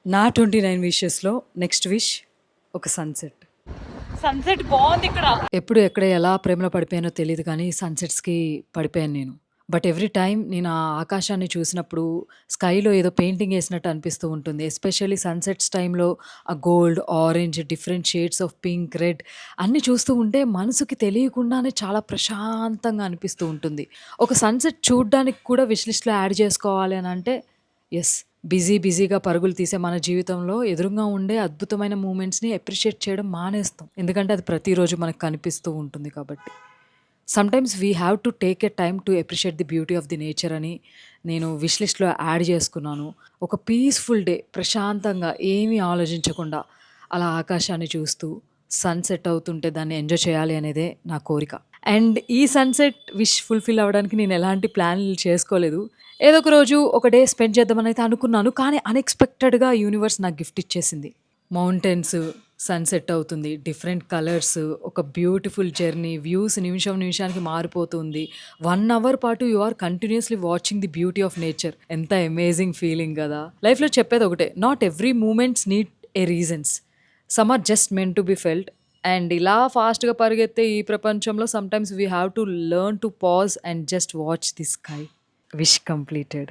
నా 29 విషెస్‌లో next wish ఒక sunset. Sunset బాగుంది ఇక్కడ. ఎప్పుడు, ఎక్కడ, ఎలా ప్రేమలో పడిపోయానో తెలీదు కానీ సన్‌సెట్స్‌కి పడిపోయాను నేను. బట్ ఎవ్రీ టైమ్ నేను ఆ ఆకాశాన్ని చూసినప్పుడు స్కైలో ఏదో పెయింటింగ్ ఏసినట్టు అనిపిస్తూ ఉంటుంది. ఎస్పెషల్లీ సన్‌సెట్స్ టైమ్‌లో ఆ gold, orange, different shades of pink, red అన్నీ చూస్తూ ఉంటే మనసుకి తెలియకుండానే చాలా ప్రశాంతంగా అనిపిస్తూ ఉంటుంది. ఒక సన్‌సెట్ చూడ్డానికి కూడా విష్ లిస్ట్‌లో యాడ్ చేసుకోవాలి అనంటే యెస్. బిజీగా పరుగులు తీసే మన జీవితంలో ఎదురుంగా ఉండే అద్భుతమైన మూమెంట్స్‌ని అప్రిషియేట్ చేయడం మానేస్తాం. ఎందుకంటే అది ప్రతిరోజు మనకు కనిపిస్తూ ఉంటుంది కాబట్టి. Sometimes we have to take a time to appreciate the beauty of the nature అని నేను విష్ లిస్ట్‌లో యాడ్ చేసుకున్నాను. ఒక పీస్‌ఫుల్ డే ప్రశాంతంగా ఏమీ ఆలోచించకుండా అలా ఆకాశాన్ని చూస్తూ సన్‌సెట్ అవుతుంటే దాన్ని ఎంజాయ్ చేయాలి అనేదే నా కోరిక. అండ్ ఈ సన్‌సెట్ విష్ ఫుల్‌ఫిల్ అవ్వడానికి నేను ఎలాంటి ప్లాన్‌లు చేసుకోలేదు. ఏదో ఒక రోజు ఒక డే స్పెండ్ చేద్దామనైతే అనుకున్నాను. కానీ అన్‌ఎక్స్‌పెక్టెడ్‌గా యూనివర్స్ నాకు గిఫ్ట్ ఇచ్చేసింది. మౌంటైన్స్, సన్‌సెట్ అవుతుంది. డిఫరెంట్ కలర్స్, ఒక బ్యూటిఫుల్ జర్నీ, వ్యూస్ నిమిషం నిమిషానికి మారిపోతుంది. 1 అవర్ పాటు you are continuously watching the beauty of nature. ఎంత అమేజింగ్ ఫీలింగ్ గదా! లైఫ్‌లో చెప్పేది ఒకటే. Not every moments need a reasons. Some are just meant to be felt. And ఇలా ఫాస్ట్‌గా పరిగెత్తే ఈ ప్రపంచంలో sometimes we have to learn to pause and just watch the sky. Wish completed.